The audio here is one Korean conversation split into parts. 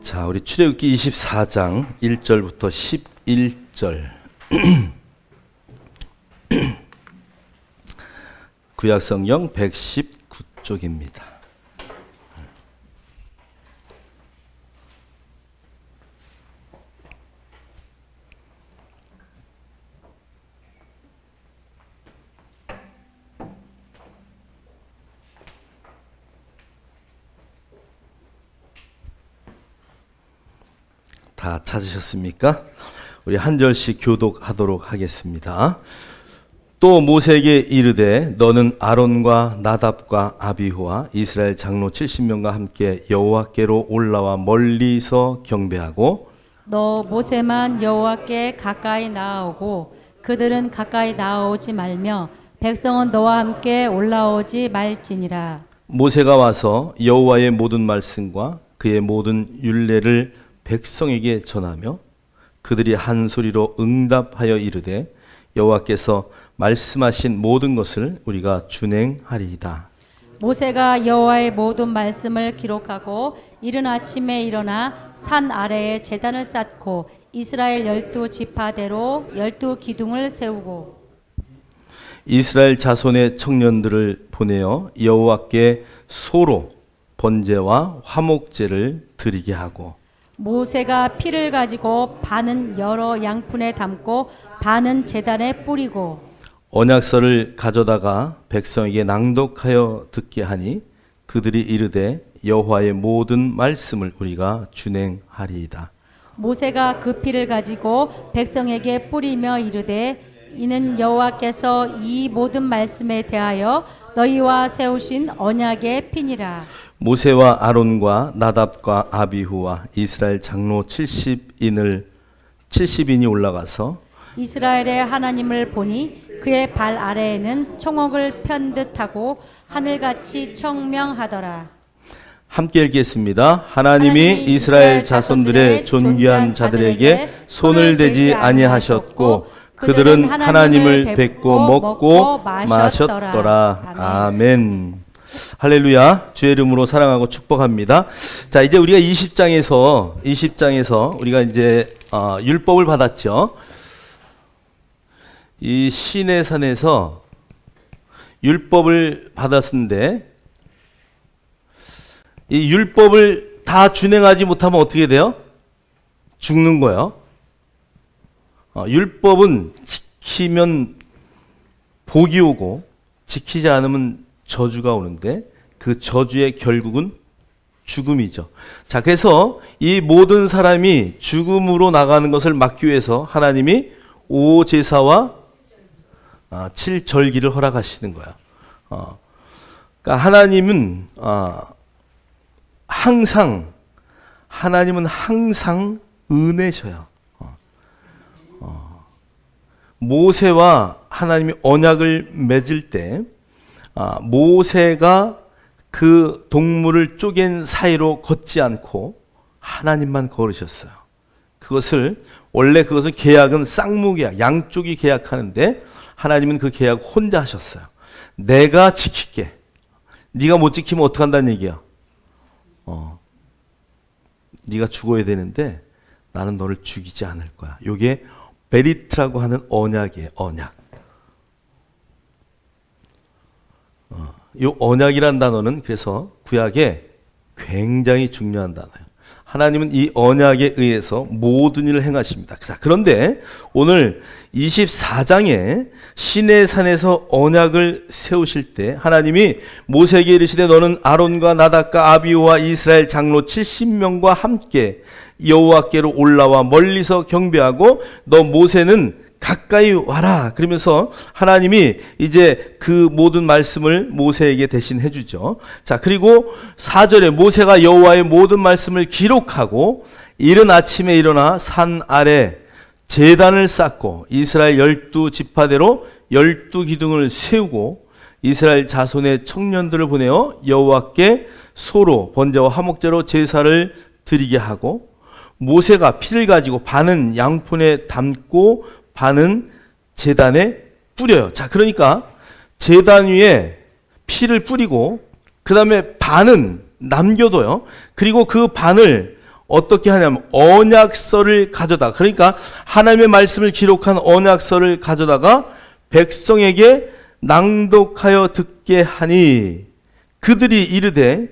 자, 우리 출애굽기 24장 1절부터 11절. 구약성경 119쪽입니다. 다 찾으셨습니까? 우리 한 절씩 교독하도록 하겠습니다. 또 모세에게 이르되 너는 아론과 나답과 아비후와 이스라엘 장로 70명과 함께 여호와께로 올라와 멀리서 경배하고 너 모세만 여호와께 가까이 나아오고 그들은 가까이 나아오지 말며 백성은 너와 함께 올라오지 말지니라. 모세가 와서 여호와의 모든 말씀과 그의 모든 율례를 백성에게 전하며 그들이 한 소리로 응답하여 이르되 여호와께서 말씀하신 모든 것을 우리가 준행하리이다. 모세가 여호와의 모든 말씀을 기록하고 이른 아침에 일어나 산 아래에 제단을 쌓고 이스라엘 12지파대로 12기둥을 세우고 이스라엘 자손의 청년들을 보내어 여호와께 소로 번제와 화목제를 드리게 하고 모세가 피를 가지고 반은 여러 양푼에 담고 반은 제단에 뿌리고 언약서를 가져다가 백성에게 낭독하여 듣게 하니 그들이 이르되 여호와의 모든 말씀을 우리가 준행하리이다. 모세가 그 피를 가지고 백성에게 뿌리며 이르되 이는 여호와께서 이 모든 말씀에 대하여 너희와 세우신 언약의 피니라. 모세와 아론과 나답과 아비후와 이스라엘 장로 70인이 올라가서 이스라엘의 하나님을 보니 그의 발 아래에는 청옥을 편 듯하고 하늘같이 청명하더라. 함께 읽겠습니다. 하나님이 이스라엘 자손들의 존귀한 자들에게 손을 대지 아니하셨고 그들은 하나님을 뵙고 먹고 마셨더라. 아멘. 할렐루야. 주의 이름으로 사랑하고 축복합니다. 자, 이제 우리가 20장에서 우리가 이제 율법을 받았죠. 이 시내산에서 율법을 받았는데 이 율법을 다 준행하지 못하면 어떻게 돼요? 죽는 거예요. 율법은 지키면 복이 오고 지키지 않으면 저주가 오는데 그 저주의 결국은 죽음이죠. 자, 그래서 이 모든 사람이 죽음으로 나가는 것을 막기 위해서 하나님이 5제사와 7절기를 허락하시는 거야. 그러니까 하나님은 항상 은혜셔요. 모세와 하나님이 언약을 맺을 때 모세가 그 동물을 쪼갠 사이로 걷지 않고 하나님만 걸으셨어요. 그것은 계약은 쌍무계약, 양쪽이 계약하는데 하나님은 그 계약 혼자 하셨어요. 내가 지킬게. 네가 못 지키면 어떡한다는 얘기야. 네가 죽어야 되는데 나는 너를 죽이지 않을 거야. 이게 베리트라고 하는 언약이에요. 언약. 이 언약이란 단어는 그래서 구약에 굉장히 중요한 단어예요. 하나님은 이 언약에 의해서 모든 일을 행하십니다. 자, 그런데 오늘 24장에 시내산에서 언약을 세우실 때 하나님이 모세에게 이르시되 너는 아론과 나답과 아비후와 이스라엘 장로 70명과 함께 여호와께로 올라와 멀리서 경배하고 너 모세는 가까이 와라. 그러면서 하나님이 이제 그 모든 말씀을 모세에게 대신 해주죠. 자, 그리고 4절에 모세가 여호와의 모든 말씀을 기록하고 이른 아침에 일어나 산 아래 제단을 쌓고 이스라엘 12지파대로 12기둥을 세우고 이스라엘 자손의 청년들을 보내어 여호와께 소로 번제와 화목제로 제사를 드리게 하고 모세가 피를 가지고 반은 양푼에 담고 반은 제단에 뿌려요. 자, 그러니까 제단 위에 피를 뿌리고 그 다음에 반은 남겨둬요. 그리고 그 반을 어떻게 하냐면 언약서를 가져다가, 그러니까 하나님의 말씀을 기록한 언약서를 가져다가 백성에게 낭독하여 듣게 하니 그들이 이르되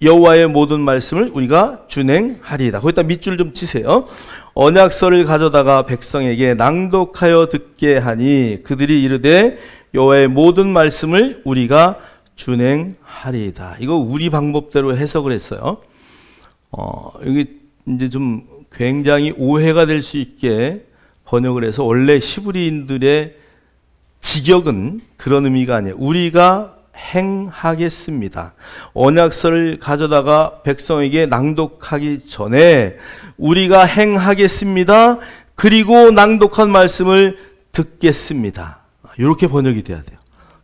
여호와의 모든 말씀을 우리가 준행하리이다. 거기다 밑줄 좀 치세요. 언약서를 가져다가 백성에게 낭독하여 듣게 하니 그들이 이르되 여호와의 모든 말씀을 우리가 준행하리이다. 이거 우리 방법대로 해석을 했어요. 여기 이제 좀 굉장히 오해가 될 수 있게 번역을 해서, 원래 히브리인들의 직역은 그런 의미가 아니에요. 우리가 행하겠습니다. 언약서를 가져다가 백성에게 낭독하기 전에 우리가 행하겠습니다. 그리고 낭독한 말씀을 듣겠습니다. 이렇게 번역이 돼야 돼요.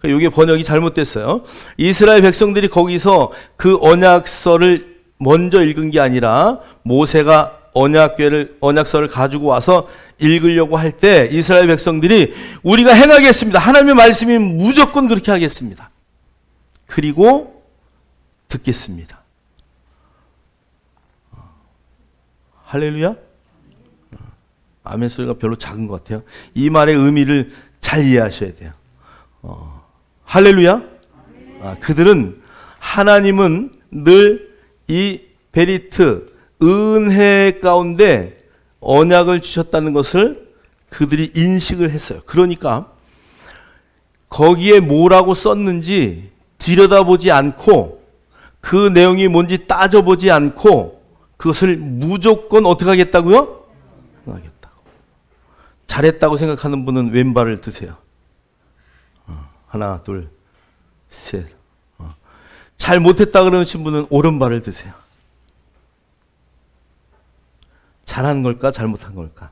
이게 번역이 잘못됐어요. 이스라엘 백성들이 거기서 그 언약서를 먼저 읽은 게 아니라 모세가 언약서를 가지고 와서 읽으려고 할 때 이스라엘 백성들이 우리가 행하겠습니다. 하나님의 말씀이 무조건 그렇게 하겠습니다. 그리고 듣겠습니다. 할렐루야? 아멘 소리가 별로 작은 것 같아요. 이 말의 의미를 잘 이해하셔야 돼요. 할렐루야? 그들은, 하나님은 늘 이 베리트, 은혜 가운데 언약을 주셨다는 것을 그들이 인식을 했어요. 그러니까 거기에 뭐라고 썼는지 들여다보지 않고 그 내용이 뭔지 따져보지 않고 그것을 무조건 어떻게 하겠다고요? 하겠다고. 잘했다고 생각하는 분은 왼발을 드세요. 하나, 둘, 셋. 잘 못했다 그러신 분은 오른발을 드세요. 잘한 걸까 잘못한 걸까?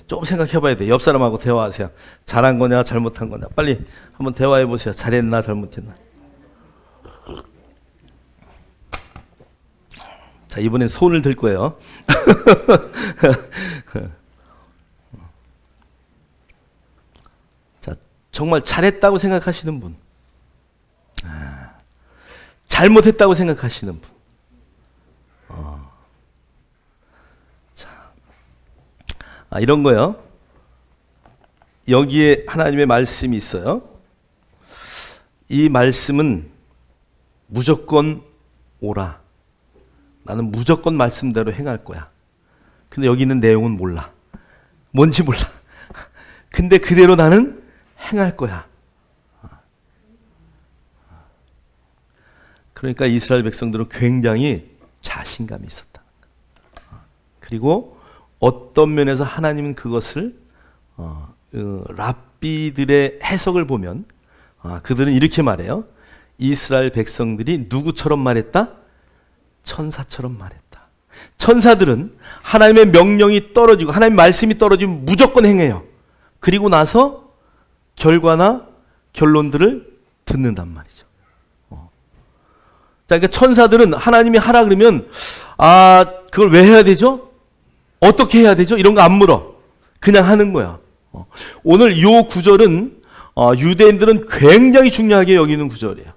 좀 생각해 봐야 돼요. 옆 사람하고 대화하세요. 잘한 거냐 잘못한 거냐. 빨리 한번 대화해 보세요. 잘했나 잘못했나. 자, 이번엔 손을 들 거예요. 자, 정말 잘했다고 생각하시는 분, 잘못했다고 생각하시는 분. 자, 이런 거요. 여기에 하나님의 말씀이 있어요. 이 말씀은 무조건 오라. 나는 무조건 말씀대로 행할 거야. 근데 여기 있는 내용은 몰라. 뭔지 몰라. 근데 그대로 나는 행할 거야. 그러니까 이스라엘 백성들은 굉장히 자신감이 있었다. 그리고 어떤 면에서 하나님은 그것을 랍비들의 해석을 보면 그들은 이렇게 말해요. 이스라엘 백성들이 누구처럼 말했다? 천사처럼 말했다. 천사들은 하나님의 명령이 떨어지고 하나님의 말씀이 떨어지면 무조건 행해요. 그리고 나서 결과나 결론들을 듣는단 말이죠. 자, 그러니까 천사들은 하나님이 하라 그러면 그걸 왜 해야 되죠? 어떻게 해야 되죠? 이런 거 안 물어. 그냥 하는 거야. 오늘 이 구절은 유대인들은 굉장히 중요하게 여기는 구절이에요.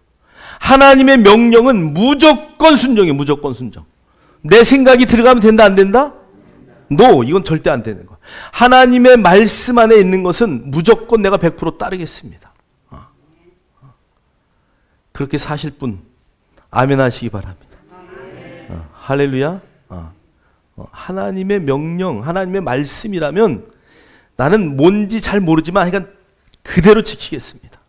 하나님의 명령은 무조건 순종이에요. 무조건 순종. 내 생각이 들어가면 된다 안 된다? No, 이건 절대 안 되는 거야. 하나님의 말씀 안에 있는 것은 무조건 내가 100% 따르겠습니다. 그렇게 사실 분 아멘 하시기 바랍니다. 할렐루야. 하나님의 명령, 하나님의 말씀이라면 나는 뭔지 잘 모르지만 하여간 그대로 지키겠습니다.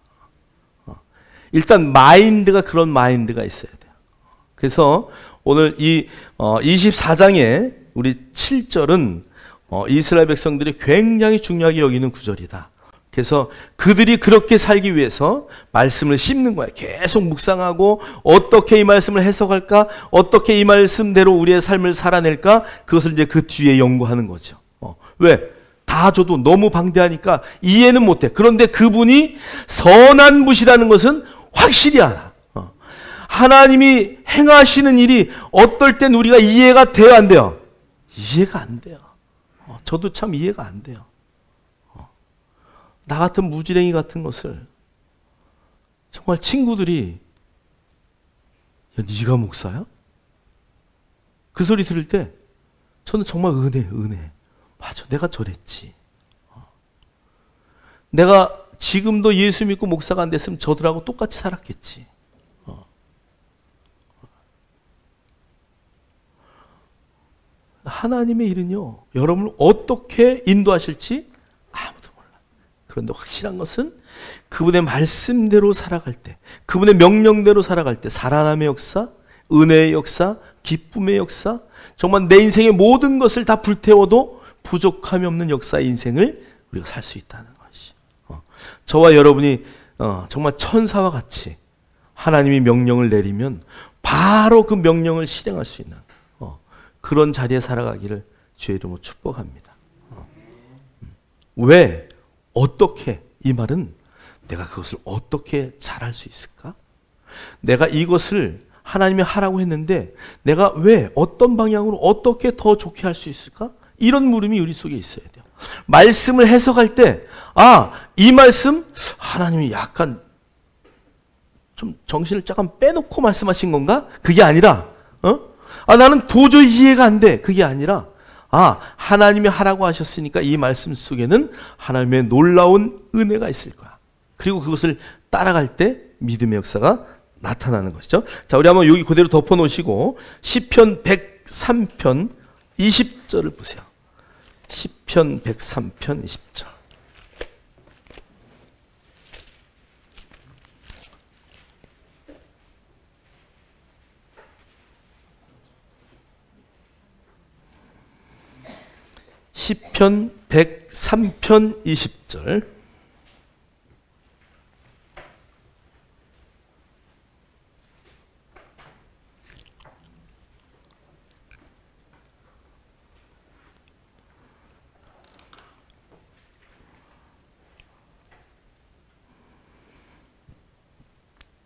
일단 마인드가 그런 마인드가 있어야 돼요. 그래서 오늘 이 24장의 우리 7절은 이스라엘 백성들이 굉장히 중요하게 여기는 구절이다. 그래서 그들이 그렇게 살기 위해서 말씀을 씹는 거야. 계속 묵상하고 어떻게 이 말씀을 해석할까? 어떻게 이 말씀대로 우리의 삶을 살아낼까? 그것을 이제 그 뒤에 연구하는 거죠. 왜? 다 줘도 너무 방대하니까 이해는 못해. 그런데 그분이 선한 분이라는 것은 확실히 알아. 하나님이 행하시는 일이 어떨 땐 우리가 이해가 돼요, 안 돼요? 이해가 안 돼요. 저도 참 이해가 안 돼요. 나 같은 무지랭이 같은 것을 정말 친구들이 야, 네가 목사야? 그 소리 들을 때 저는 정말 은혜. 맞아, 내가 저랬지. 내가 지금도 예수 믿고 목사가 안 됐으면 저들하고 똑같이 살았겠지. 하나님의 일은요, 여러분을 어떻게 인도하실지 아무도 몰라. 그런데 확실한 것은 그분의 말씀대로 살아갈 때, 그분의 명령대로 살아갈 때 살아남의 역사, 은혜의 역사, 기쁨의 역사, 정말 내 인생의 모든 것을 다 불태워도 부족함이 없는 역사의 인생을 우리가 살 수 있다는 것이. 저와 여러분이 정말 천사와 같이 하나님이 명령을 내리면 바로 그 명령을 실행할 수 있는 그런 자리에 살아가기를 주의 이름으로 축복합니다. 왜? 어떻게? 이 말은 내가 그것을 어떻게 잘할 수 있을까? 내가 이것을 하나님이 하라고 했는데 내가 왜? 어떤 방향으로 어떻게 더 좋게 할 수 있을까? 이런 물음이 우리 속에 있어야 돼요. 말씀을 해석할 때 이 말씀 하나님이 약간 좀 정신을 잠깐 빼놓고 말씀하신 건가? 그게 아니라 나는 도저히 이해가 안 돼. 그게 아니라 하나님이 하라고 하셨으니까 이 말씀 속에는 하나님의 놀라운 은혜가 있을 거야. 그리고 그것을 따라갈 때 믿음의 역사가 나타나는 것이죠. 자, 우리 한번 여기 그대로 덮어 놓으시고 시편 103편 20절을 보세요. 시편 103편 20절. 시편 103편 20절.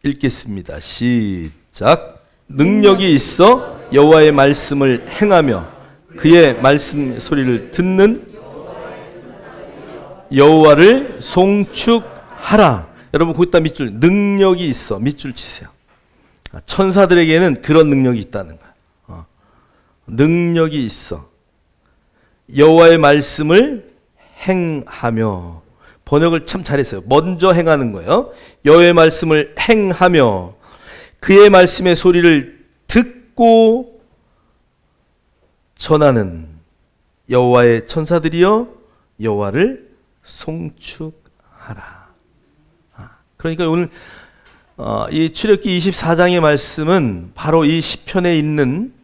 읽겠습니다. 시작. 능력이 있어 여호와의 말씀을 행하며 그의 말씀 소리를 듣는 여호와를 송축하라. 여러분 거기다 밑줄, 능력이 있어, 밑줄 치세요. 천사들에게는 그런 능력이 있다는 거야. 능력이 있어 여호와의 말씀을 행하며. 번역을 참 잘했어요. 먼저 행하는 거예요. 여호와의 말씀을 행하며 그의 말씀의 소리를 듣고 전하는 여호와의 천사들이여 여호와를 송축하라. 그러니까 오늘 이 출애굽기 24장의 말씀은 바로 이 시편에 있는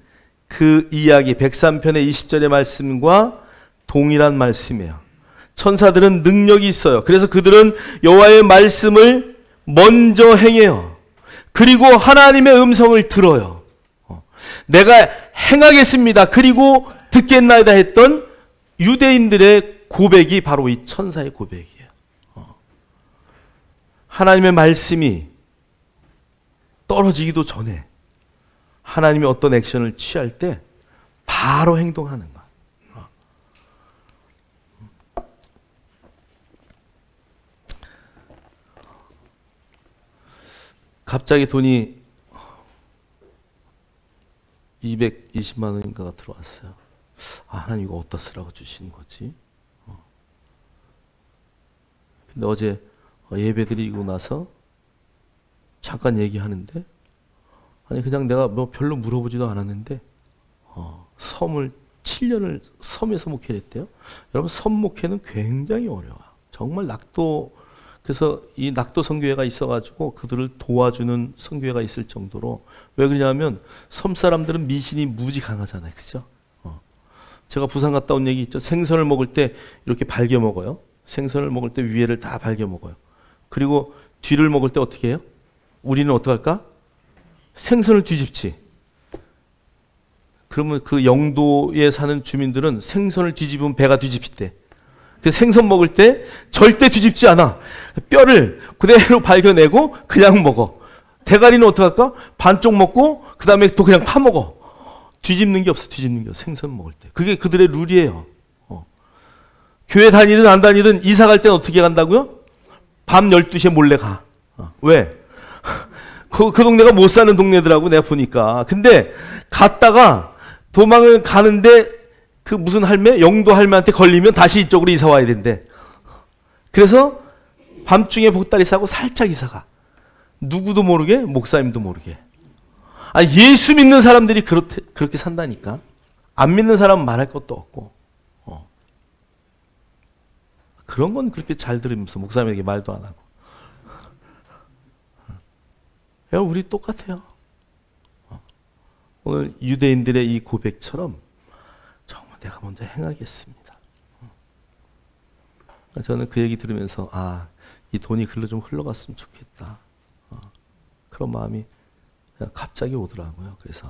그 이야기 103편의 20절의 말씀과 동일한 말씀이에요. 천사들은 능력이 있어요. 그래서 그들은 여호와의 말씀을 먼저 행해요. 그리고 하나님의 음성을 들어요. 내가 행하겠습니다. 그리고 듣겠나이다 했던 유대인들의 고백이 바로 이 천사의 고백이에요. 하나님의 말씀이 떨어지기도 전에 하나님이 어떤 액션을 취할 때 바로 행동하는 거야. 갑자기 돈이 220만 원인가가 들어왔어요. 하나님 이거 어디다 쓰라고 주시는 거지? 근데 어제 예배 드리고 나서 잠깐 얘기하는데 그냥 내가 뭐 별로 물어보지도 않았는데 섬을 7년을 섬에서 목회했대요. 여러분 섬 목회는 굉장히 어려워요. 정말 그래서 이 낙도 선교회가 있어가지고 그들을 도와주는 선교회가 있을 정도로. 왜 그러냐면 섬 사람들은 미신이 무지 강하잖아요. 그죠? 제가 부산 갔다 온 얘기 있죠. 생선을 먹을 때 이렇게 발겨 먹어요. 생선을 먹을 때 위에를 다 발겨 먹어요. 그리고 뒤를 먹을 때 어떻게 해요? 우리는 어떻게 할까? 생선을 뒤집지. 그러면 그 영도에 사는 주민들은 생선을 뒤집으면 배가 뒤집히대. 그 생선 먹을 때 절대 뒤집지 않아. 뼈를 그대로 발견내고 그냥 먹어. 대가리는 어떡할까? 반쪽 먹고 그 다음에 또 그냥 파먹어. 뒤집는 게 없어. 뒤집는 게 없어. 생선 먹을 때. 그게 그들의 룰이에요. 교회 다니든 안 다니든 이사 갈 때는 어떻게 간다고요? 밤 12시에 몰래 가. 왜? 그 동네가 못 사는 동네더라고 내가 보니까. 근데 갔다가 도망을 가는데 그 무슨 할매? 영도 할매한테 걸리면 다시 이쪽으로 이사 와야 된대. 그래서 밤중에 보따리 싸고 살짝 이사가. 누구도 모르게, 목사님도 모르게. 아, 예수 믿는 사람들이 그렇게 산다니까. 안 믿는 사람은 말할 것도 없고. 그런 건 그렇게 잘 들으면서 목사님에게 말도 안 하고. 여러분, 우리 똑같아요. 오늘 유대인들의 이 고백처럼 정말 내가 먼저 행하겠습니다. 저는 그 얘기 들으면서 이 돈이 글로 좀 흘러갔으면 좋겠다. 그런 마음이 그냥 갑자기 오더라고요. 그래서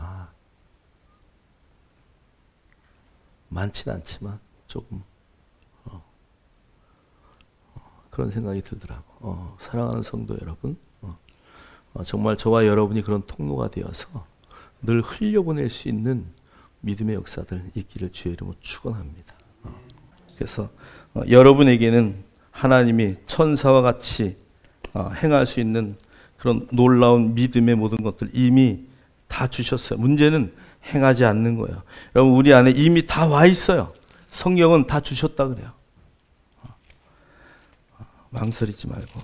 많진 않지만 조금 그런 생각이 들더라고. 사랑하는 성도 여러분, 정말 저와 여러분이 그런 통로가 되어서 늘 흘려보낼 수 있는 믿음의 역사들 있기를 주의 이름으로 축원합니다. 그래서 여러분에게는 하나님이 천사와 같이 행할 수 있는 그런 놀라운 믿음의 모든 것들 이미 다 주셨어요. 문제는 행하지 않는 거예요. 여러분, 우리 안에 이미 다 와 있어요. 성경은 다 주셨다 그래요. 망설이지 말고.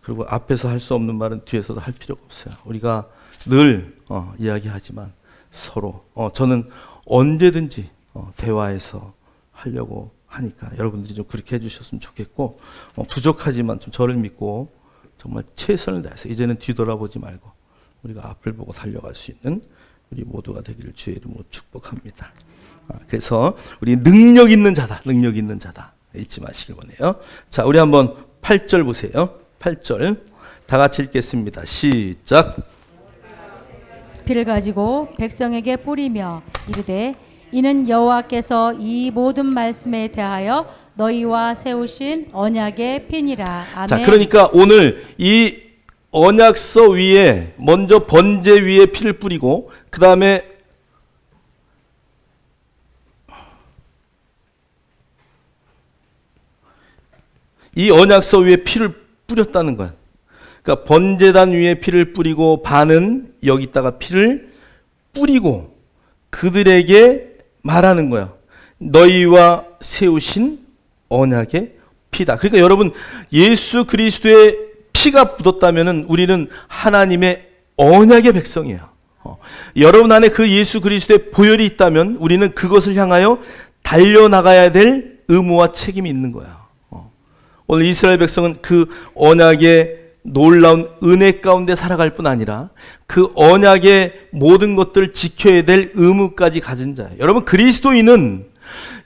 그리고 앞에서 할 수 없는 말은 뒤에서도 할 필요가 없어요. 우리가 늘 이야기하지만 서로 저는 언제든지 대화해서 하려고 하니까 여러분들이 좀 그렇게 해주셨으면 좋겠고, 부족하지만 좀 저를 믿고 정말 최선을 다해서 이제는 뒤돌아보지 말고 우리가 앞을 보고 달려갈 수 있는 우리 모두가 되기를 주의 이름으로 축복합니다. 그래서 우리 능력 있는 자다, 능력 있는 자다 잊지 마시길 원해요. 자, 우리 한번 8절 보세요. 8절 다 같이 읽겠습니다. 시작. 피를 가지고 백성에게 뿌리며 이르되 이는 여호와께서 이 모든 말씀에 대하여 너희와 세우신 언약의 피니라. 아멘. 자, 그러니까 오늘 이 언약서 위에 먼저 번제 위에 피를 뿌리고 그 다음에 이 언약서 위에 피를 뿌렸다는 거야. 그러니까 번제단 위에 피를 뿌리고 반은 여기다가 피를 뿌리고 그들에게 말하는 거야. 너희와 세우신 언약의 피다. 그러니까 여러분, 예수 그리스도의 피가 묻었다면은 우리는 하나님의 언약의 백성이에요. 여러분 안에 그 예수 그리스도의 보혈이 있다면 우리는 그것을 향하여 달려나가야 될 의무와 책임이 있는 거야. 오늘 이스라엘 백성은 그 언약의 놀라운 은혜 가운데 살아갈 뿐 아니라 그 언약의 모든 것들을 지켜야 될 의무까지 가진 자예요. 여러분, 그리스도인은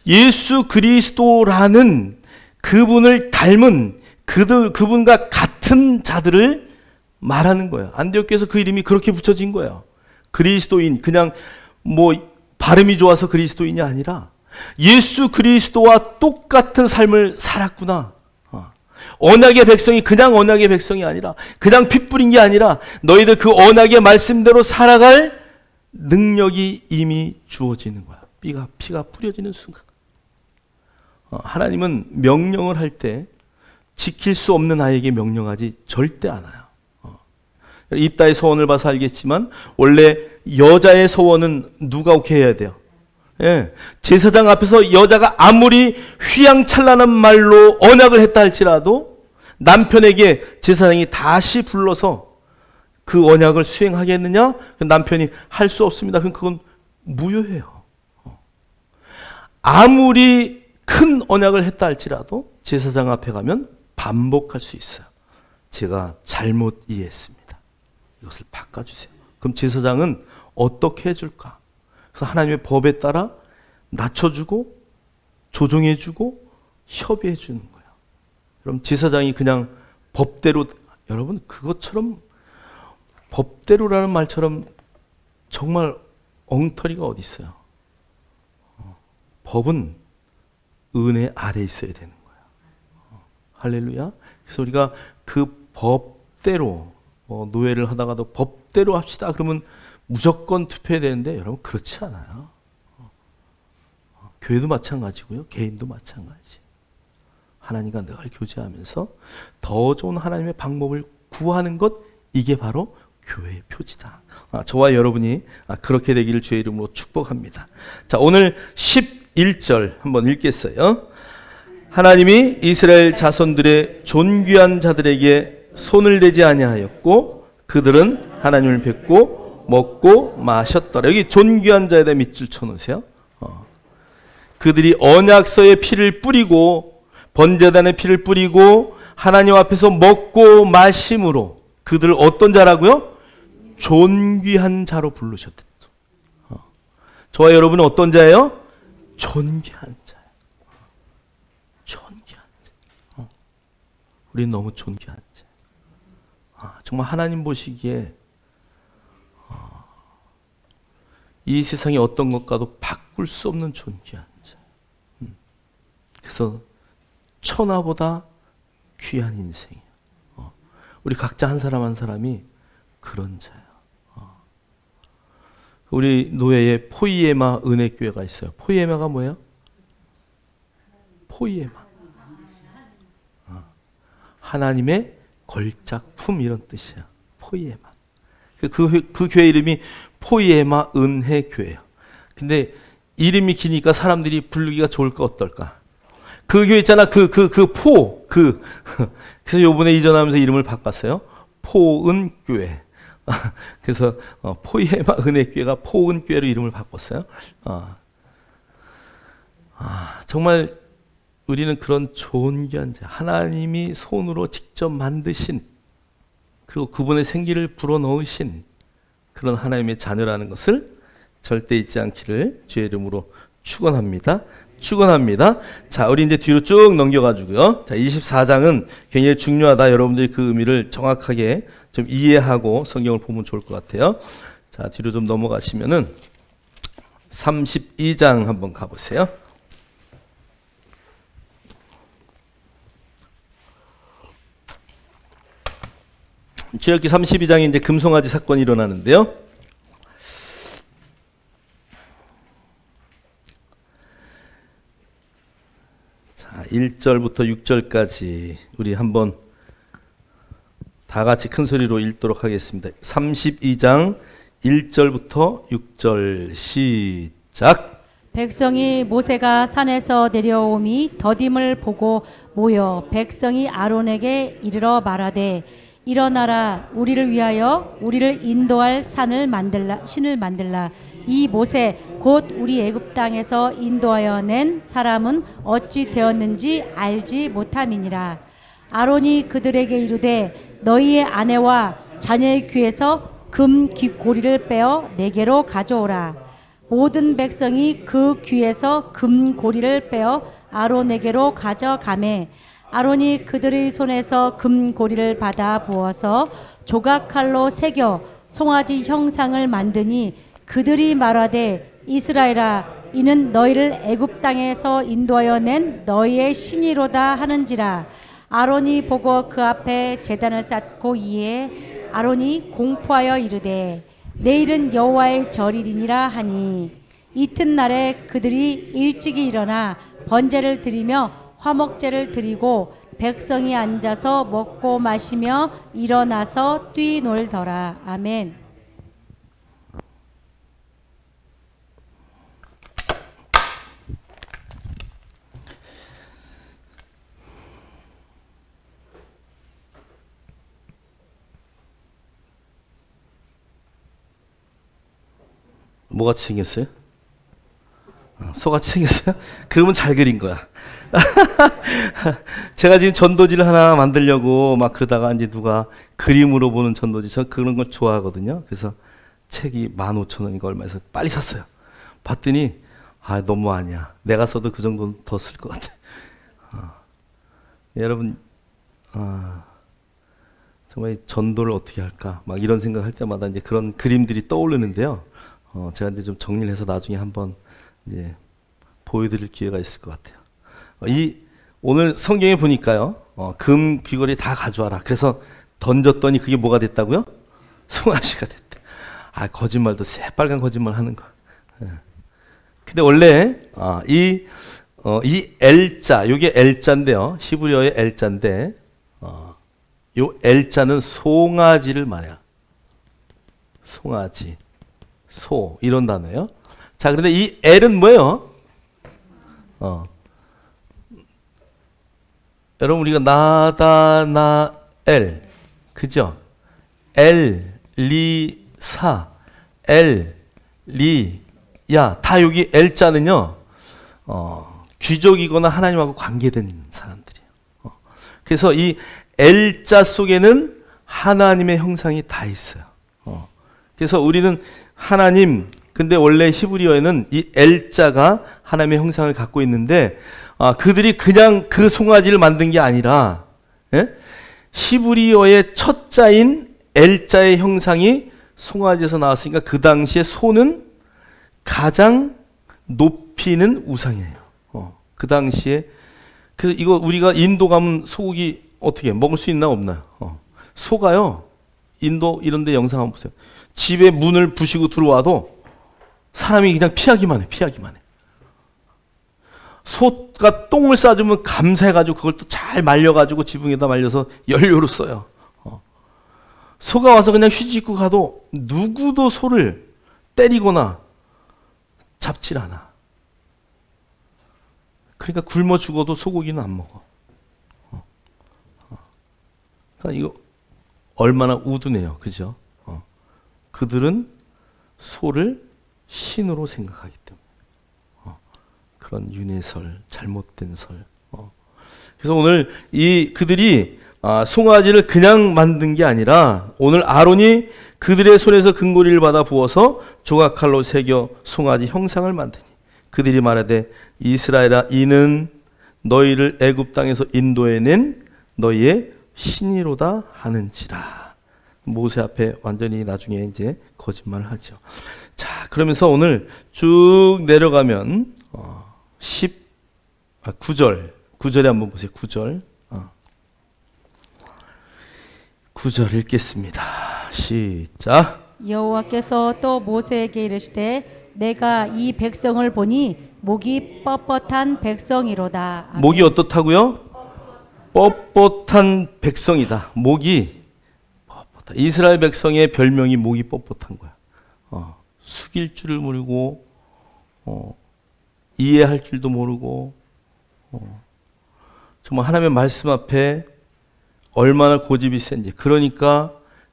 예수 그리스도라는 그분을 닮은 그분과 같은 자들을 말하는 거예요. 안디옥에서 그 이름이 그렇게 붙여진 거예요. 그리스도인, 그냥 발음이 좋아서 그리스도인이 아니라 예수 그리스도와 똑같은 삶을 살았구나. 언약의 백성이 그냥 언약의 백성이 아니라 그냥 피 뿌린 게 아니라 너희들 그 언약의 말씀대로 살아갈 능력이 이미 주어지는 거야. 피가 뿌려지는 순간. 하나님은 명령을 할 때 지킬 수 없는 아이에게 명령하지 절대 않아요. 입다의 서원을 봐서 알겠지만 원래 여자의 서원은 누가 오케이 해야 돼요? 제사장 앞에서 여자가 아무리 휘황찬란한 말로 언약을 했다 할지라도 남편에게 제사장이 다시 불러서 그 언약을 수행하겠느냐? 남편이 할 수 없습니다. 그럼 그건 무효해요. 아무리 큰 언약을 했다 할지라도 제사장 앞에 가면 반복할 수 있어요. 제가 잘못 이해했습니다. 이것을 바꿔주세요. 그럼 제사장은 어떻게 해줄까? 그래서 하나님의 법에 따라 낮춰주고 조정해주고 협의해주는 거예요. 그럼 제사장이 그냥 법대로, 여러분 그것처럼 법대로라는 말처럼 정말 엉터리가 어디 있어요. 법은 은혜 아래 있어야 되는 거예요. 할렐루야. 그래서 우리가 그 법대로 노예를 하다가도 법대로 합시다 그러면 무조건 투표해야 되는데 여러분 그렇지 않아요. 교회도 마찬가지고요. 개인도 마찬가지. 하나님과 늘 교제하면서 더 좋은 하나님의 방법을 구하는 것, 이게 바로 교회의 표지다. 저와 여러분이 그렇게 되기를 주의 이름으로 축복합니다. 자, 오늘 11절 한번 읽겠어요. 하나님이 이스라엘 자손들의 존귀한 자들에게 손을 대지 아니하였고 그들은 하나님을 뵙고 먹고 마셨더라. 여기 존귀한 자에다 밑줄 쳐놓으세요. 그들이 언약서의 피를 뿌리고 번제단의 피를 뿌리고 하나님 앞에서 먹고 마심으로 그들을 어떤 자라고요? 존귀한 자로 부르셨다. 저와 여러분은 어떤 자예요? 존귀한 자예요. 존귀한 자. 우리는 너무 존귀한 자. 정말 하나님 보시기에 이 세상의 어떤 것과도 바꿀 수 없는 존귀한 자. 그래서 천하보다 귀한 인생이에요. 우리 각자 한 사람 한 사람이 그런 자예요. 우리 노예에 포이에마 은혜교회가 있어요. 포이에마가 뭐예요? 포이에마. 하나님의 걸작품 이런 뜻이야. 포이에마. 그 교회 이름이 포이에마 은혜교회예요. 근데 이름이 기니까 사람들이 부르기가 좋을까 어떨까? 그 교회 있잖아. 그래서 요번에 이전하면서 이름을 바꿨어요. 포은교회. 그래서 포이에마 은혜교회가 포은교회로 이름을 바꿨어요. 정말 우리는 그런 존귀한 자, 하나님이 손으로 직접 만드신 그리고 그분의 생기를 불어넣으신 그런 하나님의 자녀라는 것을 절대 잊지 않기를 주의 이름으로 축원합니다. 축원합니다. 자, 우리 이제 뒤로 쭉 넘겨가지고요. 자, 24장은 굉장히 중요하다. 여러분들이 그 의미를 정확하게 좀 이해하고 성경을 보면 좋을 것 같아요. 자, 뒤로 좀 넘어가시면은 32장 한번 가보세요. 출애굽기 32장에 이제 금송아지 사건이 일어나는데요. 자, 1절부터 6절까지 우리 한번 다 같이 큰 소리로 읽도록 하겠습니다. 32장 1절부터 6절 시작. 백성이 모세가 산에서 내려오미 더딤을 보고 모여 백성이 아론에게 이르러 말하되 일어나라 우리를 위하여 우리를 인도할 신을 만들라. 이 모세 곧 우리 애굽 땅에서 인도하여 낸 사람은 어찌 되었는지 알지 못함이니라. 아론이 그들에게 이르되 너희의 아내와 자녀의 귀에서 금 귀고리를 빼어 내게로 가져오라. 모든 백성이 그 귀에서 금 고리를 빼어 아론에게로 가져가매 아론이 그들의 손에서 금 고리를 받아 부어서 조각칼로 새겨 송아지 형상을 만드니 그들이 말하되 이스라엘아 이는 너희를 애굽 땅에서 인도하여 낸 너희의 신이로다 하는지라. 아론이 보고 그 앞에 제단을 쌓고 이에 아론이 공포하여 이르되 내일은 여호와의 절일이니라 하니 이튿날에 그들이 일찍이 일어나 번제를 드리며 화목제를 드리고 백성이 앉아서 먹고 마시며 일어나서 뛰놀더라. 아멘. 뭐같이 생겼어요? 소같이 생겼어요? 그러면 잘 그린 거야. 제가 지금 전도지를 하나 만들려고 막 그러다가 이제 누가 그림으로 보는 전도지, 저 그런 걸 좋아하거든요. 그래서 책이 15,000원인가 얼마에서 빨리 샀어요. 봤더니 너무 아니야. 내가 써도 그 정도는 더 쓸 것 같아. 여러분 정말 전도를 어떻게 할까 막 이런 생각할 때마다 이제 그런 그림들이 떠오르는데요. 제가 이제 좀 정리를 해서 나중에 한번 이제 보여드릴 기회가 있을 것 같아요. 오늘 성경에 보니까요, 금 귀걸이 다 가져와라. 그래서 던졌더니 그게 뭐가 됐다고요? 송아지가 됐대. 거짓말도 새빨간 거짓말 하는 거. 근데 원래 이 L자, 요게 L자인데요. 히브리어의 L자인데 요 L자는 송아지를 말해요. 송아지, 소 이런 단어예요. 자, 그런데 이 L은 뭐예요? 여러분 우리가 나다나엘 그죠? 엘, 리, 사, 엘, 리, 야 다 여기 L자는요 귀족이거나 하나님하고 관계된 사람들이에요. 그래서 이 L자 속에는 하나님의 형상이 다 있어요. 그래서 우리는 하나님, 근데 원래 히브리어에는 이 L자가 하나님의 형상을 갖고 있는데 그들이 그냥 그 송아지를 만든 게 아니라 히브리어의 첫 자인 L자의 형상이 송아지에서 나왔으니까 그 당시에 소는 가장 높이는 우상이에요. 그 당시에 그래서 이거 우리가 인도 가면 소고기 어떻게 먹을 수 있나 없나요? 소가요 인도 이런 데 영상 한번 보세요. 집에 문을 부시고 들어와도 사람이 그냥 피하기만 해. 소가 똥을 싸주면 감사해가지고 그걸 또 잘 말려가지고 지붕에다 말려서 연료로 써요. 소가 와서 그냥 휴지 입고 가도 누구도 소를 때리거나 잡질 않아. 그러니까 굶어 죽어도 소고기는 안 먹어. 그러니까 이거 얼마나 우둔해요. 그죠? 그들은 소를 신으로 생각하기 때문에. 그런 윤회설, 잘못된 설. 그래서 오늘 그들이 송아지를 그냥 만든 게 아니라 오늘 아론이 그들의 손에서 금고리를 받아 부어서 조각칼로 새겨 송아지 형상을 만드니 그들이 말하되 이스라엘아 이는 너희를 애굽 땅에서 인도해낸 너희의 신이로다 하는지라. 모세 앞에 완전히 나중에 이제 거짓말하죠. 자, 그러면서 오늘 쭉 내려가면 9절에 한번 보세요. 9절. 9절 읽겠습니다. 시작. 여호와께서 또 모세에게 이르시되 내가 이 백성을 보니 목이 뻣뻣한 백성이로다. 아멘. 목이 어떻다고요? 뻣뻣한 백성이다. 목이 뻣뻣하다. 이스라엘 백성의 별명이 목이 뻣뻣한 거야. 숙일 줄을 모르고 이해할 줄도 모르고 정말 하나님의 말씀 앞에 얼마나 고집이 센지. 그러니까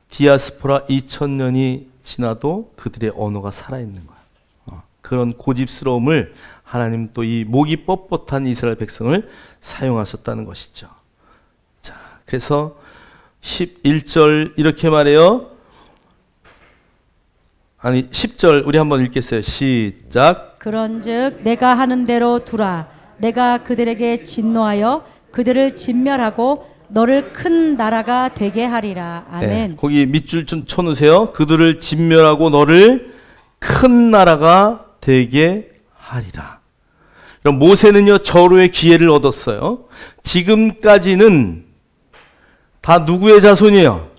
디아스포라 2000년이 지나도 그들의 언어가 살아있는 거야. 그런 고집스러움을 하나님 또 이 목이 뻣뻣한 이스라엘 백성을 사용하셨다는 것이죠. 자, 그래서 11절 이렇게 말해요. 아니 10절 우리 한번 읽겠어요. 시작. 그런즉 내가 하는 대로 두라. 내가 그들에게 진노하여 그들을 진멸하고 너를 큰 나라가 되게 하리라. 아멘. 네, 거기 밑줄 좀 쳐놓으세요. 그들을 진멸하고 너를 큰 나라가 되게 하리라. 그럼 모세는요 절호의 기회를 얻었어요. 지금까지는 다 누구의 자손이에요?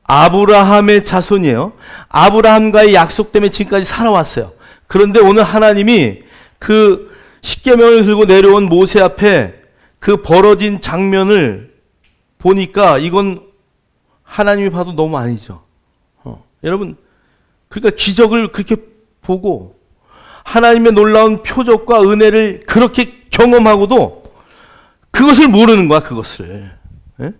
아브라함의 자손이에요. 아브라함과의 약속 때문에 지금까지 살아왔어요. 그런데 오늘 하나님이 그 십계명을 들고 내려온 모세 앞에 그 벌어진 장면을 보니까 이건 하나님이 봐도 너무 아니죠. 여러분, 그러니까 기적을 그렇게 보고 하나님의 놀라운 표적과 은혜를 그렇게 경험하고도 그것을 모르는 거야, 그것을. 예?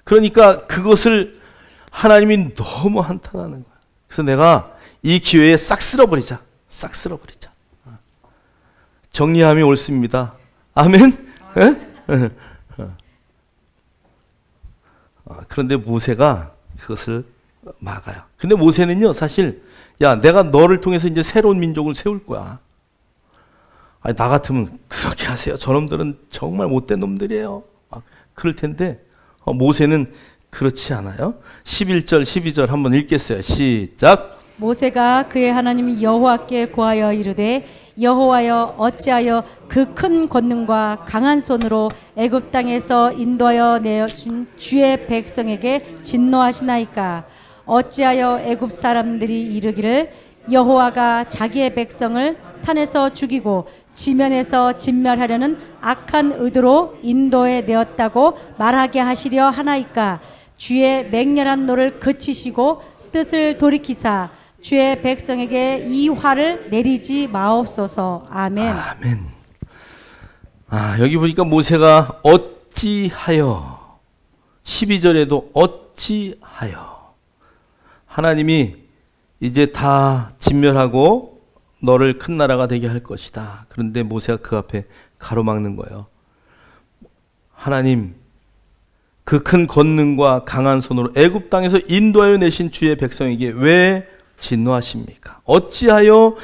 그러니까 그것을 하나님이 너무 한탄하는 거야. 그래서 내가 이 기회에 싹 쓸어버리자. 싹 쓸어버리자. 정리함이 옳습니다. 아멘? 예? 그런데 모세가 그것을 막아요. 근데 모세는요, 사실, 야, 내가 너를 통해서 이제 새로운 민족을 세울 거야. 아니, 나 같으면 그렇게 하세요. 저놈들은 정말 못된 놈들이에요. 그럴 텐데, 모세는 그렇지 않아요. 11절, 12절 한번 읽겠어요. 시작. 모세가 그의 하나님 여호와께 구하여 이르되 여호와여 어찌하여 그 큰 권능과 강한 손으로 애굽 땅에서 인도하여 내어준 주의 백성에게 진노하시나이까. 어찌하여 애굽 사람들이 이르기를 여호와가 자기의 백성을 산에서 죽이고 지면에서 진멸하려는 악한 의도로 인도해 내었다고 말하게 하시려 하나이까. 주의 맹렬한 노를 그치시고 뜻을 돌이키사 주의 백성에게 이 화를 내리지 마옵소서. 아멘. 아멘. 여기 보니까 모세가 어찌하여 12절에도 어찌하여 하나님이 이제 다 진멸하고 너를 큰 나라가 되게 할 것이다. 그런데 모세가 그 앞에 가로막는 거예요. 하나님, 그 큰 권능과 강한 손으로 애굽 땅에서 인도하여 내신 주의 백성에게 왜 진노하십니까? 어찌하여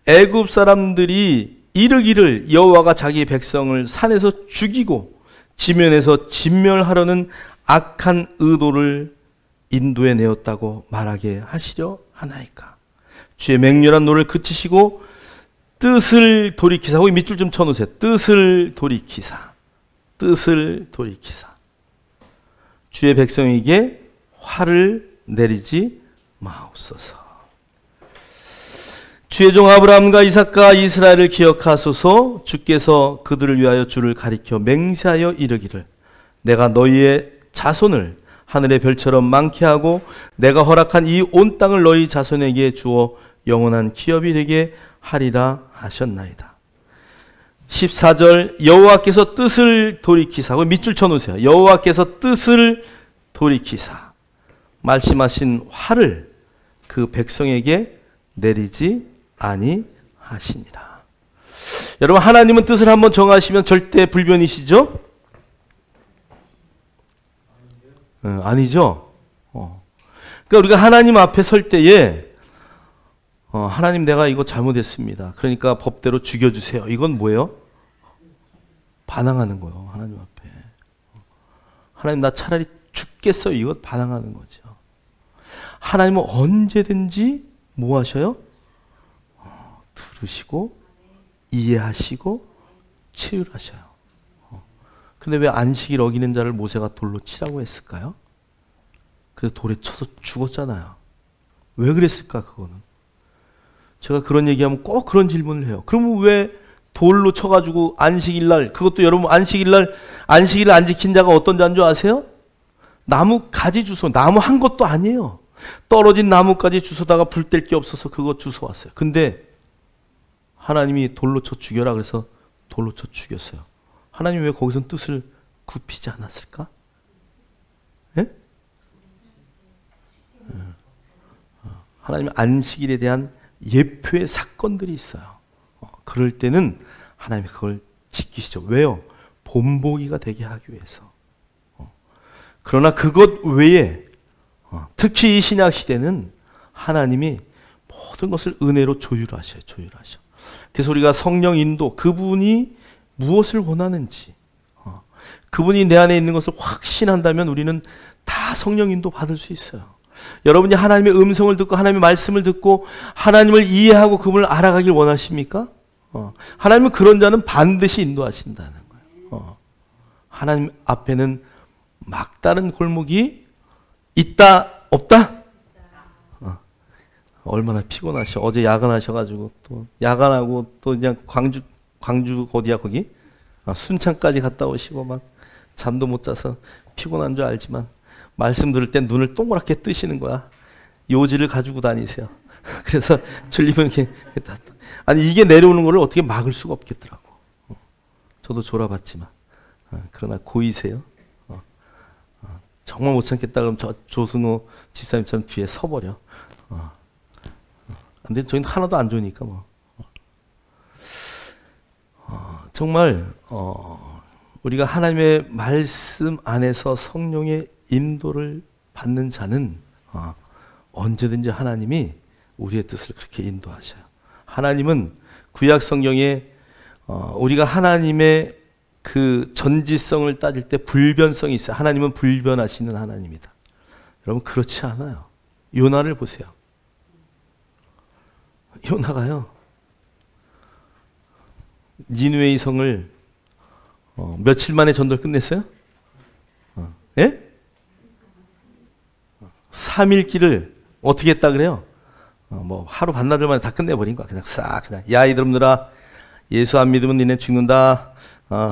애굽 사람들이 이르기를 여호와가 자기 백성을 산에서 죽이고 지면에서 진멸하려는 악한 의도를 인도해 내었다고 말하게 하시려 하나이까? 주의 맹렬한 노를 그치시고 뜻을 돌이키사, 거기 밑줄 좀 쳐놓으세요. 뜻을 돌이키사, 뜻을 돌이키사 주의 백성에게 화를 내리지 마옵소서. 주의 종 아브라함과 이삭과 이스라엘을 기억하소서. 주께서 그들을 위하여 주를 가리켜 맹세하여 이르기를 내가 너희의 자손을 하늘의 별처럼 많게 하고 내가 허락한 이 온 땅을 너희 자손에게 주어 영원한 기업이 되게 하리라 하셨나이다. 14절 여호와께서 뜻을 돌이키사, 밑줄 쳐놓으세요. 여호와께서 뜻을 돌이키사 말씀하신 화를 그 백성에게 내리지 아니하시니라. 여러분, 하나님은 뜻을 한번 정하시면 절대 불변이시죠? 아니죠. 그러니까 우리가 하나님 앞에 설 때에 하나님, 내가 이거 잘못했습니다. 그러니까 법대로 죽여주세요. 이건 뭐예요? 반항하는 거예요. 하나님 앞에. 하나님, 나 차라리 죽겠어요. 이거 반항하는 거죠. 하나님은 언제든지 뭐 하셔요? 들으시고 이해하시고 치유하셔요. 근데 왜 안식일 어기는 자를 모세가 돌로 치라고 했을까요? 그래서 돌에 쳐서 죽었잖아요. 왜 그랬을까? 그거는 제가 그런 얘기하면 꼭 그런 질문을 해요. 그러면 왜 돌로 쳐가지고 안식일날, 그것도 여러분 안식일날 안식일을 안 지킨 자가 어떤 자인 줄 아세요? 나무 가지 주워, 나무 한 것도 아니에요. 떨어진 나무까지 주워다가 불 뗄 게 없어서 그거 주워 왔어요. 근데 하나님이 돌로 쳐 죽여라 그래서 돌로 쳐 죽였어요. 하나님 왜 거기선 뜻을 굽히지 않았을까? 예? 하나님 안식일에 대한 예표의 사건들이 있어요. 그럴 때는 하나님이 그걸 지키시죠. 왜요? 본보기가 되게 하기 위해서. 그러나 그것 외에 특히 이 신약 시대는 하나님이 모든 것을 은혜로 조율하셔요. 조율하셔. 그래서 우리가 성령 인도, 그분이 무엇을 원하는지, 그분이 내 안에 있는 것을 확신한다면 우리는 다 성령 인도 받을 수 있어요. 여러분이 하나님의 음성을 듣고 하나님의 말씀을 듣고 하나님을 이해하고 그분을 알아가길 원하십니까? 하나님은 그런 자는 반드시 인도하신다는 거예요. 하나님 앞에는 막다른 골목이 있다 없다? 얼마나 피곤하셔. 어제 야간하셔가지고 또 야간하고 또 그냥 광주 어디야 거기? 순창까지 갔다 오시고 막 잠도 못 자서 피곤한 줄 알지만 말씀 들을 땐 눈을 동그랗게 뜨시는 거야. 요지를 가지고 다니세요. 그래서 졸리면 이렇게 아니 이게 내려오는 거를 어떻게 막을 수가 없겠더라고. 저도 졸아봤지만 그러나 고이세요. 정말 못 참겠다 그러면 저 조순호 집사님처럼 뒤에 서버려. 근데 저희는 하나도 안 좋으니까 뭐. 정말 우리가 하나님의 말씀 안에서 성령의 인도를 받는 자는 언제든지 하나님이 우리의 뜻을 그렇게 인도하셔요. 하나님은 구약 성경에 우리가 하나님의 그 전지성을 따질 때 불변성이 있어요. 하나님은 불변하시는 하나님이다. 여러분 그렇지 않아요. 요나를 보세요. 요나가요. 니느웨의 성을 며칠 만에 전도를 끝냈어요? 예? 3일 길을 어떻게 했다 그래요? 뭐 하루 반나절 만에 다 끝내버린 거야. 그냥 싹 그냥 야 이들들아 예수 안 믿으면 니네 죽는다.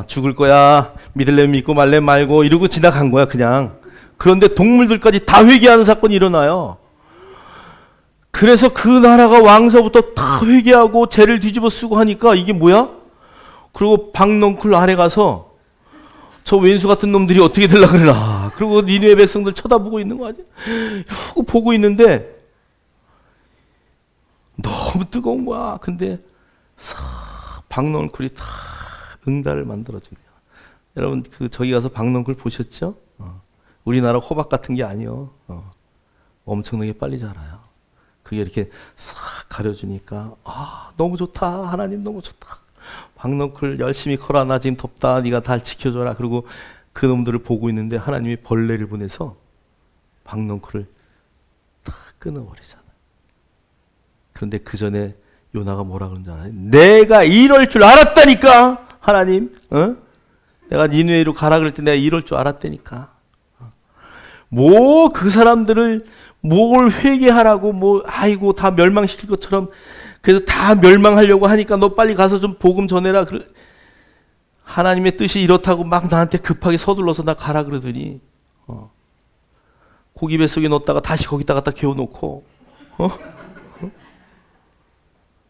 죽을 거야. 믿을래면 믿고 말래면 말고 이러고 지나간 거야 그냥. 그런데 동물들까지 다 회개하는 사건이 일어나요. 그래서 그 나라가 왕서부터 다 회개하고 죄를 뒤집어 쓰고 하니까 이게 뭐야? 그리고 박넝쿨 아래 가서 저 왼수 같은 놈들이 어떻게 되려고 그러나. 그리고 니느웨 백성들 쳐다보고 있는 거 아니야? 이러고 보고 있는데 너무 뜨거운 거야. 근데 싹 박넝쿨이 다 응달을 만들어주네요. 여러분 저기 가서 박넝쿨 보셨죠? 우리나라 호박 같은 게 아니요. 엄청나게 빨리 자라요. 그게 이렇게 싹 가려주니까 너무 좋다. 하나님 너무 좋다. 박넝쿨 열심히 커라. 나 지금 덥다. 네가 날 지켜줘라. 그리고 그 놈들을 보고 있는데 하나님이 벌레를 보내서 박넝쿨을 다 끊어버리잖아요. 그런데 그 전에 요나가 뭐라 그런 줄 알아요? 내가 이럴 줄 알았다니까. 하나님, 내가 니느웨로 가라 그럴 때 내가 이럴 줄 알았다니까. 뭐 그 사람들을 뭘 회개하라고 뭐 아이고 다 멸망시킬 것처럼 그래서 다 멸망하려고 하니까 너 빨리 가서 좀 복음 전해라. 하나님의 뜻이 이렇다고 막 나한테 급하게 서둘러서 나 가라 그러더니 고기 뱃속에 넣었다가 다시 거기다 갖다 개워놓고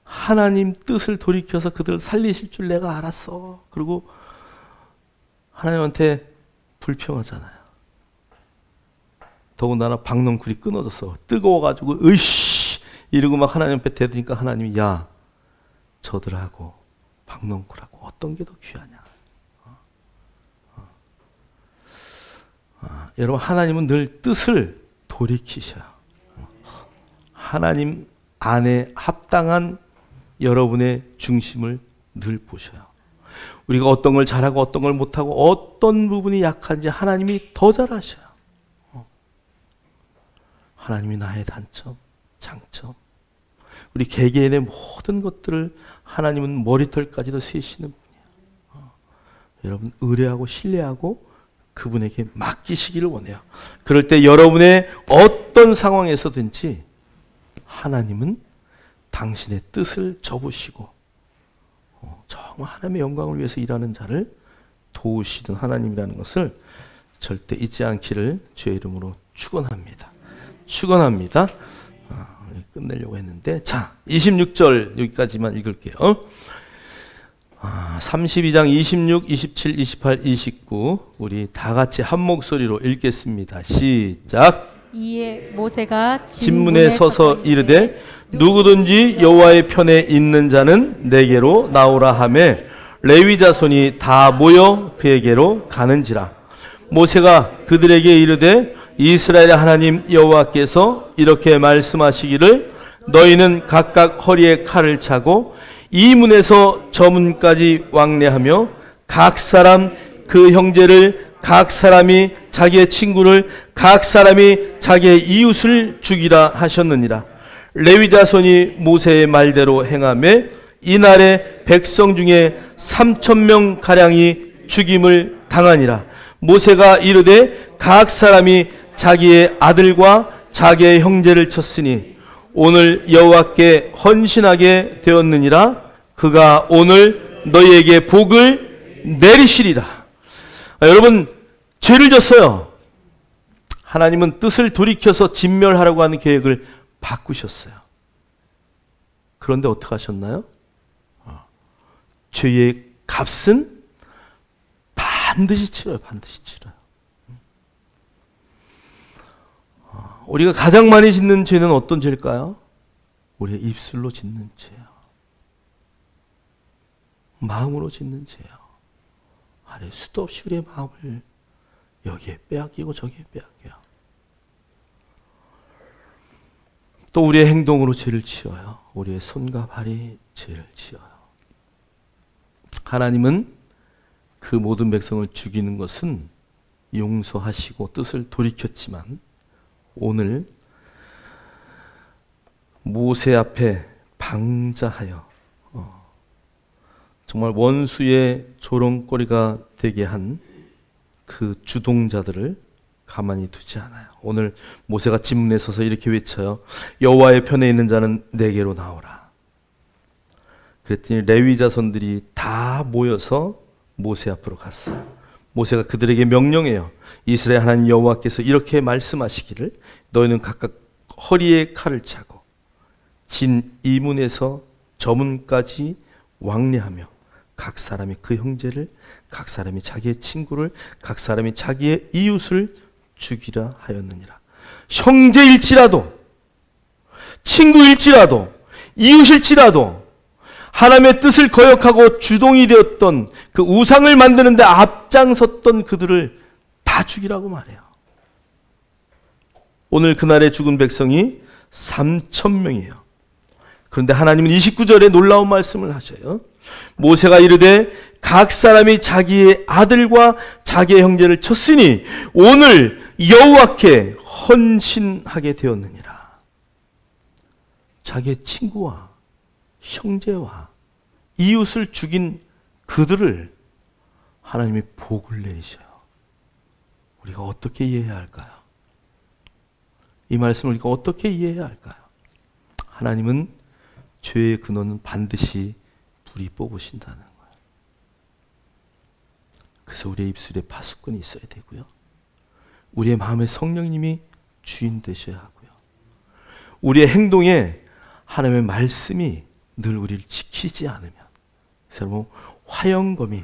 하나님 뜻을 돌이켜서 그들을 살리실 줄 내가 알았어. 그리고 하나님한테 불평하잖아요. 더군다나 박넝쿨이 끊어졌어. 뜨거워가지고 으이씨 이러고 막 하나님 앞에 대드니까 하나님이 야 저들하고 박넝쿨하고 어떤 게 더 귀하냐. 여러분 하나님은 늘 뜻을 돌이키셔요. 하나님 안에 합당한 여러분의 중심을 늘 보셔요. 우리가 어떤 걸 잘하고 어떤 걸 못하고 어떤 부분이 약한지 하나님이 더 잘 아셔요. 하나님이 나의 단점, 장점, 우리 개개인의 모든 것들을 하나님은 머리털까지도 세시는 분이에요. 여러분 의뢰하고 신뢰하고 그분에게 맡기시기를 원해요. 그럴 때 여러분의 어떤 상황에서든지 하나님은 당신의 뜻을 접으시고 정말 하나님의 영광을 위해서 일하는 자를 도우시는 하나님이라는 것을 절대 잊지 않기를 주의 이름으로 축원합니다. 축원합니다. 끝내려고 했는데 자 26절 여기까지만 읽을게요. 32장 26, 27, 28, 29 우리 다 같이 한 목소리로 읽겠습니다. 시작. 이에 모세가 진문에 서서 이르되 누구든지 여호와의 편에 있는 자는 내게로 나오라 하매 레위 자손이 다 모여 그에게로 가는지라. 모세가 그들에게 이르되 이스라엘의 하나님 여호와께서 이렇게 말씀하시기를 너희는 각각 허리에 칼을 차고 이 문에서 저 문까지 왕래하며 각 사람 그 형제를 각 사람이 자기의 친구를 각 사람이 자기의 이웃을 죽이라 하셨느니라. 레위 자손이 모세의 말대로 행하매 이날에 백성 중에 3,000명 가량이 죽임을 당하니라. 모세가 이르되 각 사람이 자기의 아들과 자기의 형제를 쳤으니 오늘 여호와께 헌신하게 되었느니라. 그가 오늘 너희에게 복을 내리시리라. 여러분 죄를 졌어요. 하나님은 뜻을 돌이켜서 진멸하라고 하는 계획을 바꾸셨어요. 그런데 어떻게 하셨나요? 죄의 값은 반드시 치러요. 반드시 치러요. 우리가 가장 많이 짓는 죄는 어떤 죄일까요? 우리의 입술로 짓는 죄요. 마음으로 짓는 죄요. 아래 수도 없이 우리의 마음을 여기에 빼앗기고 저기에 빼앗겨요. 또 우리의 행동으로 죄를 지어요. 우리의 손과 발이 죄를 지어요. 하나님은 그 모든 백성을 죽이는 것은 용서하시고 뜻을 돌이켰지만 오늘 모세 앞에 방자하여 정말 원수의 조롱거리가 되게 한 그 주동자들을 가만히 두지 않아요. 오늘 모세가 진문에 서서 이렇게 외쳐요. 여호와의 편에 있는 자는 내게로 나오라. 그랬더니 레위 자손들이 다 모여서 모세 앞으로 갔어요. 모세가 그들에게 명령해요. 이스라엘 하나님 여호와께서 이렇게 말씀하시기를 너희는 각각 허리에 칼을 차고 진 이문에서 저문까지 왕래하며 각 사람이 그 형제를, 각 사람이 자기의 친구를, 각 사람이 자기의 이웃을 죽이라 하였느니라. 형제일지라도, 친구일지라도, 이웃일지라도 하나님의 뜻을 거역하고 주동이 되었던 그 우상을 만드는데 앞장섰던 그들을 다 죽이라고 말해요. 오늘 그날에 죽은 백성이 3,000명이에요. 그런데 하나님은 29절에 놀라운 말씀을 하셔요. 모세가 이르되 각 사람이 자기의 아들과 자기의 형제를 쳤으니 오늘 여호와께 헌신하게 되었느니라. 자기의 친구와 형제와 이웃을 죽인 그들을 하나님이 복을 내리셔요. 우리가 어떻게 이해해야 할까요? 이 말씀을 우리가 어떻게 이해해야 할까요? 하나님은 죄의 근원은 반드시 불이 뽑으신다는 거예요. 그래서 우리의 입술에 파수꾼이 있어야 되고요. 우리의 마음에 성령님이 주인 되셔야 하고요. 우리의 행동에 하나님의 말씀이 늘 우리를 지키지 않으면, 그래서 여러분 화영검이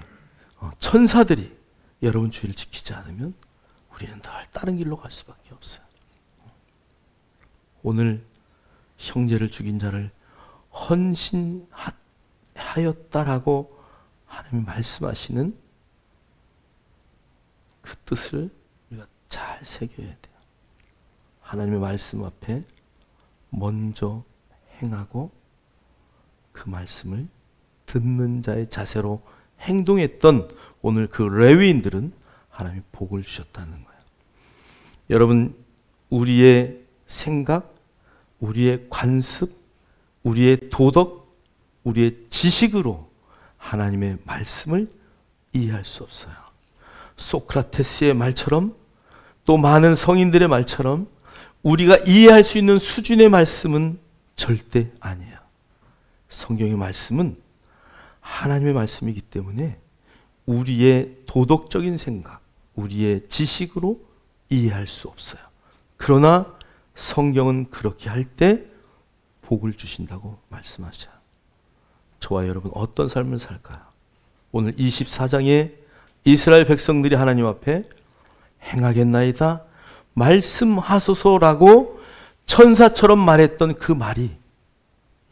천사들이 여러분 주위를 지키지 않으면 우리는 늘 다른 길로 갈 수밖에 없어요. 오늘 형제를 죽인 자를 헌신하였다라고 하나님이 말씀하시는 그 뜻을 우리가 잘 새겨야 돼요. 하나님의 말씀 앞에 먼저 행하고 그 말씀을 듣는 자의 자세로 행동했던 오늘 그 레위인들은 하나님이 복을 주셨다는 거예요. 여러분, 우리의 생각, 우리의 관습, 우리의 도덕, 우리의 지식으로 하나님의 말씀을 이해할 수 없어요. 소크라테스의 말처럼 또 많은 성인들의 말처럼 우리가 이해할 수 있는 수준의 말씀은 절대 아니에요. 성경의 말씀은 하나님의 말씀이기 때문에 우리의 도덕적인 생각, 우리의 지식으로 이해할 수 없어요. 그러나 성경은 그렇게 할 때 복을 주신다고 말씀하셔요. 저와 여러분 어떤 삶을 살까요? 오늘 24장에 이스라엘 백성들이 하나님 앞에 행하겠나이다 말씀하소서라고 천사처럼 말했던 그 말이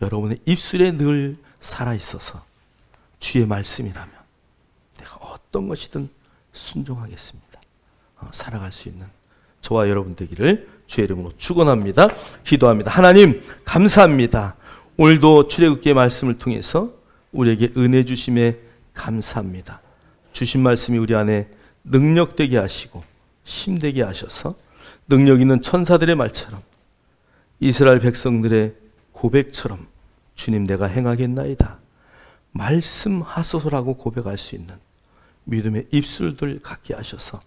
여러분의 입술에 늘 살아있어서 주의 말씀이라면 내가 어떤 것이든 순종하겠습니다. 살아갈 수 있는 저와 여러분 되기를 주의 이름으로 축원합니다. 기도합니다. 하나님 감사합니다. 오늘도 출애굽기의 말씀을 통해서 우리에게 은혜 주심에 감사합니다. 주신 말씀이 우리 안에 능력되게 하시고 힘되게 하셔서 능력 있는 천사들의 말처럼 이스라엘 백성들의 고백처럼 주님 내가 행하겠나이다 말씀하소서라고 고백할 수 있는 믿음의 입술들 갖게 하셔서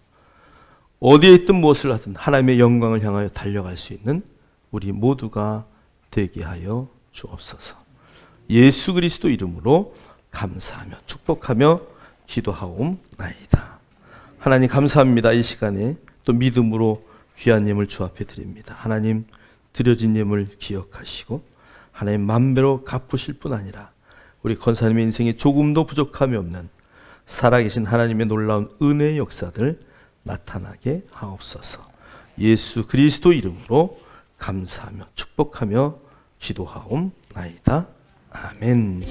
어디에 있든 무엇을 하든 하나님의 영광을 향하여 달려갈 수 있는 우리 모두가 되게 하여 주옵소서. 예수 그리스도 이름으로 감사하며 축복하며 기도하옵나이다. 하나님 감사합니다. 이 시간에 또 믿음으로 귀한 예물 주 앞에 드립니다. 하나님 드려진 예물 기억하시고 하나님 만배로 갚으실 뿐 아니라 우리 권사님의 인생에 조금도 부족함이 없는 살아계신 하나님의 놀라운 은혜의 역사들 나타나게 하옵소서. 예수 그리스도 이름으로 감사하며 축복하며 기도하옵나이다. 아멘.